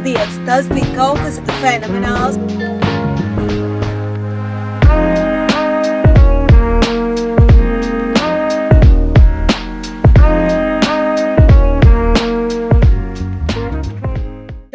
Dievs, tas bija kaut kas fenomenāls.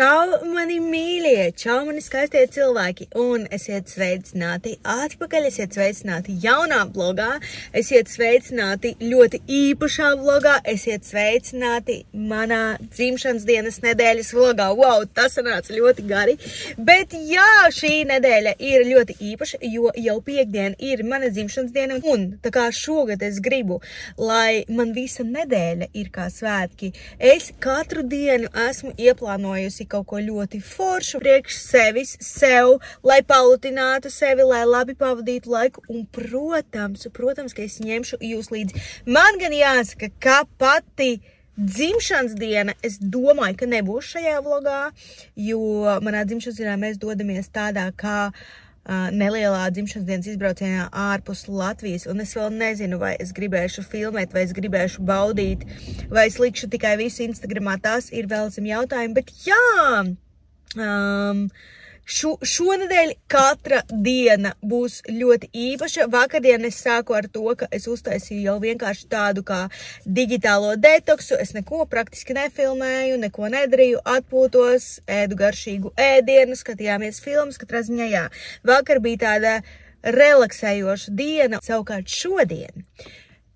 Čau, mani mīļie, čau, mani skaistie cilvēki, un esiet sveicināti atpakaļ, esiet sveicināti jaunā vlogā, esiet sveicināti ļoti īpašā vlogā, esiet sveicināti manā dzimšanas dienas nedēļas vlogā. Wow, tas sanāca ļoti gari, bet jā, šī nedēļa ir ļoti īpaša, jo jau piekdien ir mana dzimšanas diena, un tā kā šogad es gribu, lai man visa nedēļa ir kā svētki, es katru dienu esmu ieplānojusi kaut ko ļoti foršu priekš sev, lai palutinātu sevi, lai labi pavadītu laiku, un protams, ka es ņemšu jūs līdzi. Man gan jāsaka, ka pati dzimšanas diena, es domāju, ka nebūs šajā vlogā, jo manā dzimšanas dienā mēs dodamies tādā kā nelielā dzimšanas dienas izbraucienā ārpus Latvijas, un es vēl nezinu, vai es gribēšu filmēt, vai es gribēšu baudīt, vai es likšu tikai visu Instagramā, tas ir vēl zem jautājumu, bet jā, šonedēļ katra diena būs ļoti īpaša. Vakardien es sāku ar to, ka es uztaisīju jau vienkārši tādu kā digitālo detoksu, es neko praktiski nefilmēju, neko nedarīju, atpūtos, ēdu garšīgu ēdienu, skatījāmies filmas, katrā ziņā jā. Vakar bija tāda relaksējoša diena, savukārt šodien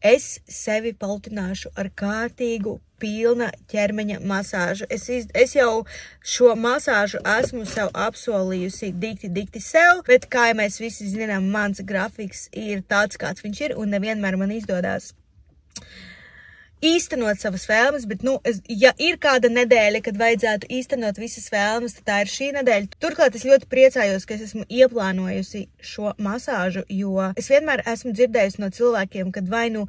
es sevi palutināšu ar kārtīgu pilna ķermeņa masāžu. Es jau šo masāžu esmu sev apsolījusi dikti sev, bet kā ja mēs visi zinām, mans grafiks ir tāds, kāds viņš ir, un nevienmēr man izdodas īstenot savas vēlmes, bet, ja ir kāda nedēļa, kad vajadzētu īstenot visas vēlmes, tad tā ir šī nedēļa. Turklāt es ļoti priecājos, ka es esmu ieplānojusi šo masāžu, jo es vienmēr esmu dzirdējusi no cilvēkiem, kad vai nu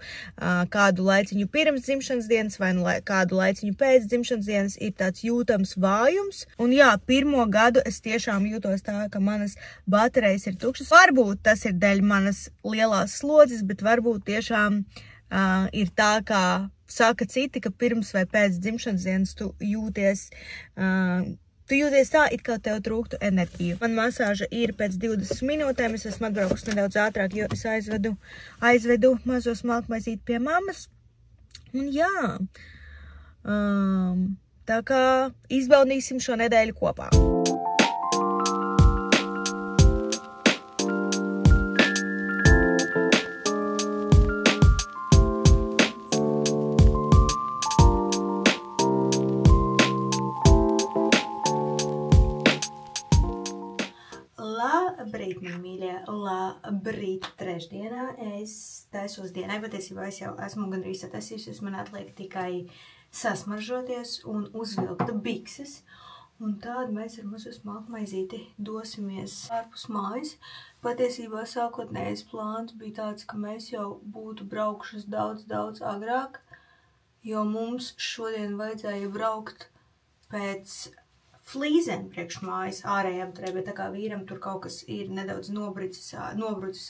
kādu laiciņu pirms dzimšanas dienas, vai nu kādu laiciņu pēc dzimšanas dienas ir tāds jūtams vājums. Un jā, pirmo gadu es tiešām jūtos tā, ka manas baterijas ir tukšas. Varbūt tas ir dēļ manas lielās slodzes, bet varbūt tiešām ir tā, kā saka citi, ka pirms vai pēc dzimšanas dienas tu jūties tā, it kā tev trūktu enerģiju. Man masāža ir pēc 20 minūtēm, es esmu atbraukusi nedaudz ātrāk, jo es aizvedu mazo smalkmaizīti pie mammas. Un jā, tā kā izbaudīsim šo nedēļu kopā. Labrīt, mani mīļie, labrīt trešdienā. Es taisos dienai, patiesībā es jau esmu gandrīz sataisījusies, man atliek tikai sasmaržoties un uzvilkt bikses. Un tādu mēs ar mazu smalkmaizīti dosimies ārpus mājas. Patiesībā sākotnējais plāns bija tāds, ka mēs jau būtu braukšas daudz agrāk, jo mums šodien vajadzēja braukt pēc flīzēm priekš mājas ārējā apturē, bet tā kā vīram tur kaut kas ir nedaudz nobrucis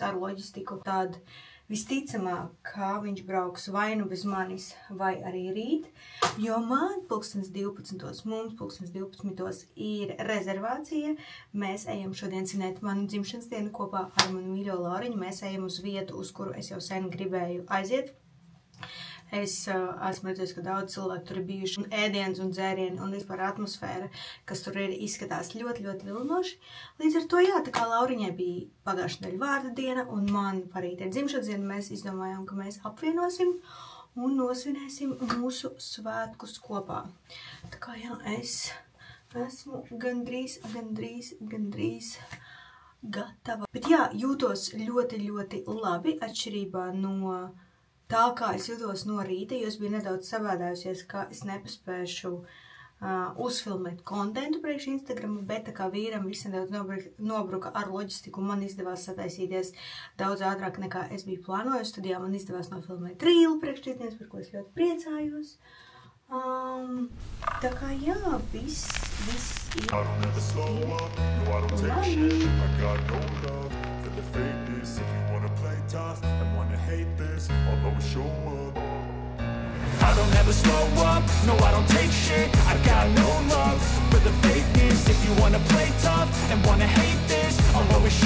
ar loģistiku, tad visticamāk, kā viņš brauks vai nu bez manis, vai arī rīt, jo man 12. mums 12. ir rezervācija. Mēs ejam šodien svinēt manu dzimšanas dienu kopā ar manu mīļo Lauriņu. Mēs ejam uz vietu, uz kuru es jau sen gribēju aiziet. Es esmu redzējis, ka daudz cilvēku tur ir bijuši, un ēdiens un dzērieni, un vispār atmosfēra, kas tur ir, izskatās ļoti vilinoši. Līdz ar to, jā, tā kā Lauriņai bija pagājušā nedēļa vārda diena, un man parīt ir dzimšanas diena, mēs izdomājām, ka mēs apvienosim un nosvinēsim mūsu svētkus kopā. Tā kā, jā, es esmu gandrīz gatava. Bet jā, jūtos ļoti labi, atšķirībā no tā, kā es jūtos no rīta, jo es biju nedaudz savādājusies, ka es nepaspēšu uzfilmēt kontentu priekš Instagramu, bet tā kā vīram viss nedaudz nobruka ar loģistiku, man izdevās sataisīties daudz ātrāk nekā es biju plānojusi, tad jā, man izdevās nofilmēt rīlu priekš šķietnies, par ko es ļoti priecājos. Tā kā jā, viss ir I don't ever slow up, no I don't take shit. I got no love for the fakeness.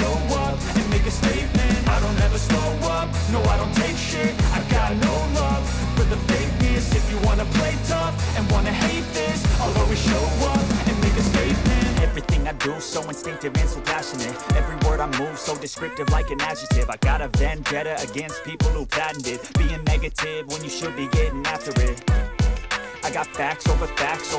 show up and make a statement. I don't ever slow up, no I don't take shit. I got no love for the fakeness. If you wanna play tough and wanna hate this, I'll always show up and make a statement. Everything I do so instinctive and so passionate. Every word I move so descriptive like an adjective. I got a vendetta against people who patented being negative when you should be getting after it. I got facts over tracks,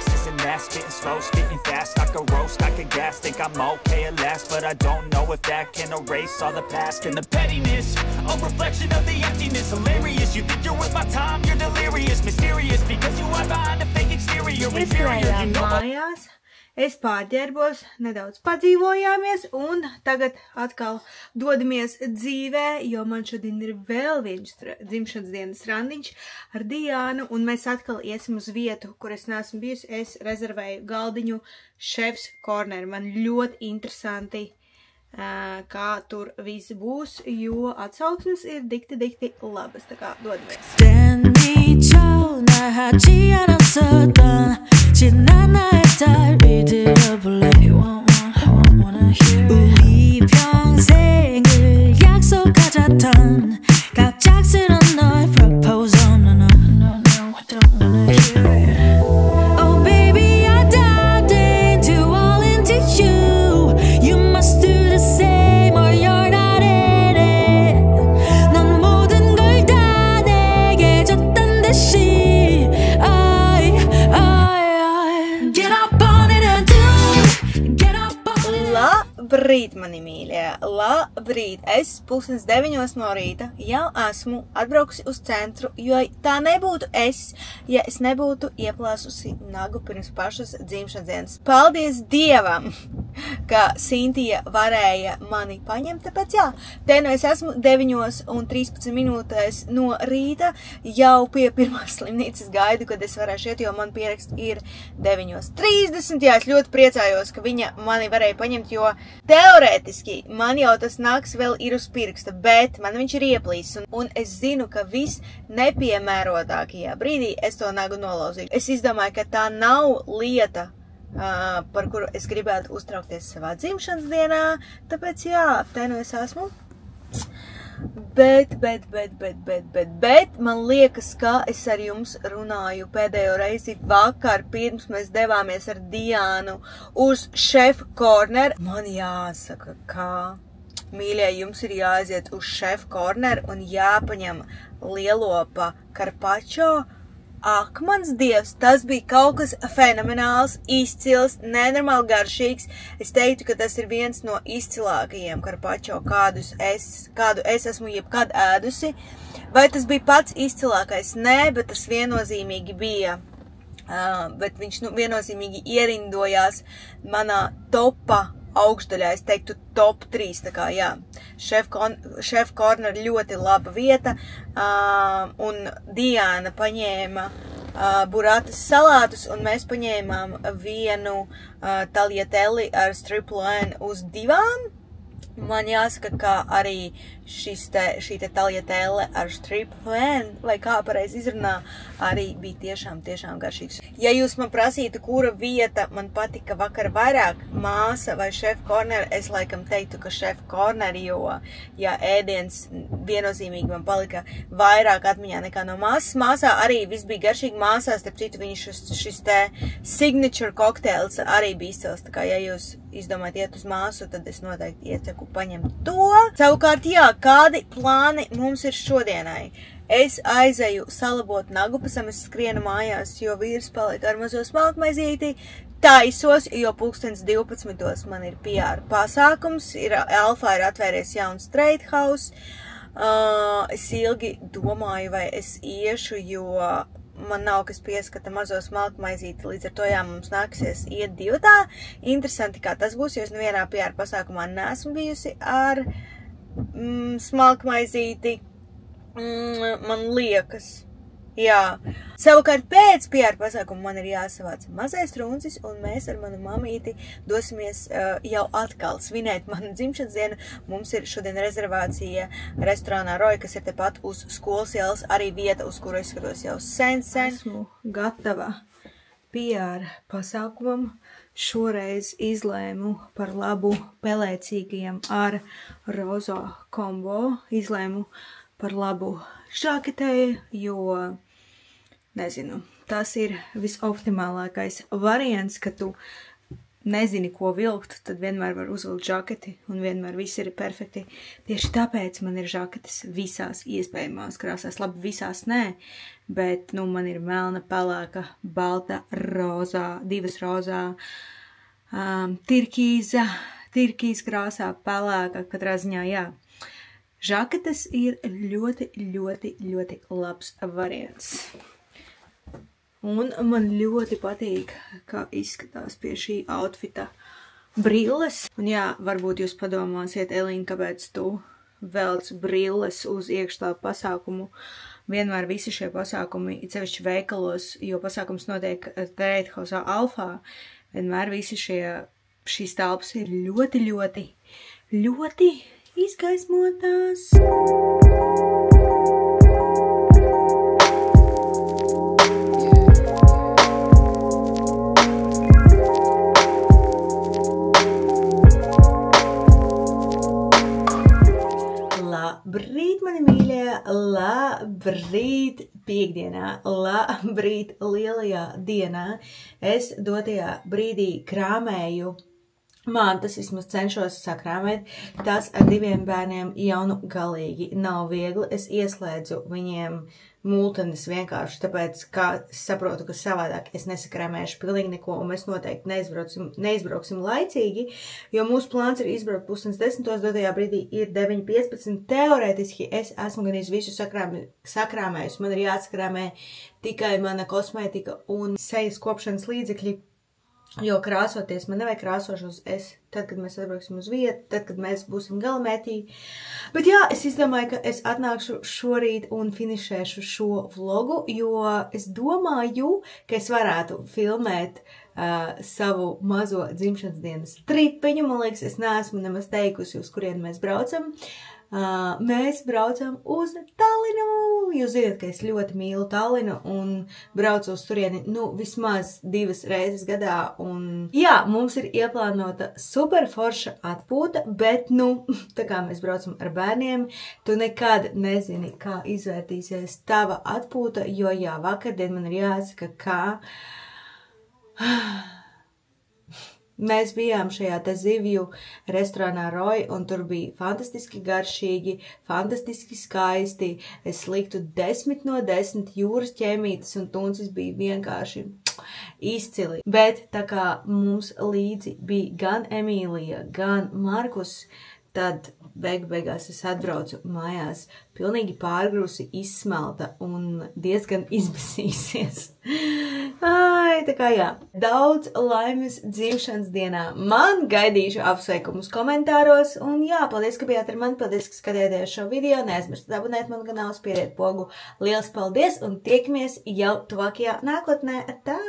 this and that. Spitting slow, spitting fast, I could roast, I could gas. Think I'm okay at last, but I don't know if that can erase all the past. And the pettiness, a reflection of the emptiness. Hilarious, you think you're worth my time, you're delirious. Mysterious, because you are behind a fake exterior. Inferior, you know mājās. Es pārģērbos, nedaudz padzīvojāmies un tagad atkal dodamies dzīvē, jo man šodien ir vēl viens dzimšanas dienas randiņš ar Diānu un mēs atkal iesim uz vietu, kur es neesmu bijusi. Es rezervēju galdiņu Chef's Corner. Man ļoti interesanti, kā tur viss būs, jo atsauksmes ir dikti labas, tā kā dodamies. 지난 나의 딸이 들어볼래 wanna hear 우리 평생을 약속하자던 갑작스런 너의 proposal no I don't wanna hear it Oh baby I dived into all into you You must do the same or you're not in it 넌 모든 걸 다 내게 줬단 듯이 Labrīt, mani mīļie, labrīt! Es 8:30 no rīta jau esmu atbraukusi uz centru, jo tā nebūtu ja es nebūtu ieplāsusi nagu pirms pašas dzimšanas dienas. Paldies Dievam, ka Sintija varēja mani paņemt, tāpēc jā, te nu es esmu 9:13 no rīta, jau pie pirmās slimnīcas gaidu, kad es varēšu iet, jo man pieraksts ir 9:30, jā, es ļoti priecājos, ka viņa mani varēja paņemt, jo teorētiski man jau tas naks vēl ir uz pirksta, bet man viņš ir ieplīsis, un es zinu, ka viss nepiemērotākajā brīdī es to nagu nolauzīju. Es izdomāju, ka tā nav lieta, par kuru es gribētu uztraukties savā dzimšanas dienā, tāpēc jā, te nu es esmu. Bet man liekas, ka es ar jums runāju pēdējo reizi vakar, pirms mēs devāmies ar Diānu uz Chef's Corner. Man jāsaka, ka, mīļie, jums ir jāaiziet uz Chef's Corner un jāpaņem lielopa carpaccio. Ak, mans Dievs, tas bija kaut kas fenomenāls, izcils, nenormāli garšīgs. Es teiktu, ka tas ir viens no izcilākajiem carpaccio, kādu es esmu jebkad ēdusi. Vai tas bija pats izcilākais? Nē, bet tas viennozīmīgi bija. Bet viņš viennozīmīgi ierindojās manā topa augšdaļā, es teiktu top 3, tā kā jā. Chef's Corner ļoti laba vieta, un Diāna paņēma burratas salātus, un mēs paņēmām vienu tagliatelle ar strip loin uz 2. Man jāsaka, ka arī šī tagliatelle ar strip loin, vai kā pareizi izrunā, arī bija tiešām garšīgs. Ja jūs man prasītu, kura vieta man patika vakar vairāk, māsa vai Chef's Corner, es laikam teiktu, ka Chef's Corner, jo, ja ēdiens viennozīmīgi man palika vairāk atmiņā nekā no māsas. Māsā arī viss bija garšīgi, māsā, starp citu, šis te signature kokteils arī bija izcils, tā kā, ja jūs izdomājat iet uz māsu, tad es noteikti ieteku paņemt to. Savukārt, jā, kādi plāni mums ir šodienai? Es aizēju salabot nagu, pēc tam es skrienu mājās, jo vīrs palika ar mazo smalkmaizīti, taisos, jo 12:00 man ir PR pasākums, Alfā ir atvēries jauns trade house. Es ilgi domāju, vai es iešu, jo man nav kas pieskata mazo smalkmaizīti, līdz ar to jā, mums nāksies iet 2. Interesanti, kā tas būs, jo es nevienā PR pasākumā neesmu bijusi ar smalkmaizīti, man liekas. Jā. Savukārt pēc PR pasākuma man ir jāsavāc mazais runcis, un mēs ar manu mamīti dosimies jau atkal svinēt manu dzimšanas dienu. Mums ir šodien rezervācija restorānā Roja, kas ir tepat uz skolas ielas, arī vieta, uz kuru es skatos jau sen. Esmu gatava PR pasākumam. Šoreiz izlēmu par labu pelēcīgajam ar rozo kombo. Izlēmu par labu žaketei, jo, nezinu, tas ir visoptimālākais variants, ka tu nezini, ko vilkt, tad vienmēr var uzvilkt žaketi un vienmēr viss ir perfekti. Tieši tāpēc man ir žaketes visās iespējamās krāsās. Labi, visās nē, bet, man ir melna, pelēka, balta, rozā, divas rozā, tirkīz krāsā, pelēka, katrā ziņā, jā. Žaketes ir ļoti, ļoti, ļoti labs variants. Un man ļoti patīk, kā izskatās pie šī outfita brilles. Un jā, varbūt jūs padomāsiet, Elīna, kāpēc tu velc brilles uz iekštelpu pasākumu. Vienmēr visi šie pasākumi, it sevišķi veikalos, jo pasākums notiek Geithausā Alfā, vienmēr visi šīs telpas ir ļoti, ļoti, ļoti izgaismotās. Labrīt, mani mīļie, labrīt piekdienā, labrīt lielajā dienā. Es dotajā brīdī krāmēju mantas, vismaz cenšos sakrāmēt. Tas ar 2 bērniem jau galīgi nav viegli. Es ieslēdzu viņiem multenes vienkārši, tāpēc, kā es saprotu, ka savādāk es nesakrāmēšu pilnīgi neko, un mēs noteikti neizbrauksim laicīgi, jo mūsu plāns ir izbraukt 9:30, dotajā brīdī ir 9:15. Teorētiski es esmu gan visu sakrāmējusi, man ir jāsakrāmē tikai mana kosmētika un sejas kopšanas līdzekļi, jo krāsoties, man nevajag krāsošos tad, kad mēs atbrauksim uz vietu, tad, kad mēs būsim galamērķī. Bet jā, es izdomāju, ka es atnākšu šorīt un finišēšu šo vlogu, jo es domāju, ka es varētu filmēt savu mazo dzimšanas dienas tripiņu. Man liekas, es neesmu nemaz teikusi, uz kurien mēs braucam. Mēs braucam uz Tallinu. Jūs zināt, ka es ļoti mīlu Tallinu un braucu uz turieni, vismaz 2 reizes gadā. Un jā, mums ir ieplānota super forša atpūta, bet, tā kā mēs braucam ar bērniem, tu nekad nezini, kā izvērtīsies tava atpūta, jo jā, vakardien man ir jāsaka, kā mēs bijām šajā te zivju restorānā Roy, un tur bija fantastiski garšīgi, fantastiski skaisti. Es liktu 10 no 10 jūras ķēmītes, un tuncis bija vienkārši izcili. Bet tā kā mums līdzi bija gan Emīlija, gan Markus, tad beigās es atbraucu mājās pilnīgi pārgrusi, izsmelta un diezgan izbasīsies. Tā kā jā, daudz laimes dzimšanas dienā. Man gaidīšu apsveikumus komentāros, un jā, paldies, ka bijāt ar mani, paldies, ka skatījāties šo video, neaizmirstat abonēt manu kanālu, spiediet pogu. Liels paldies, un tiekamies jau tuvākajā nākotnē. Tā!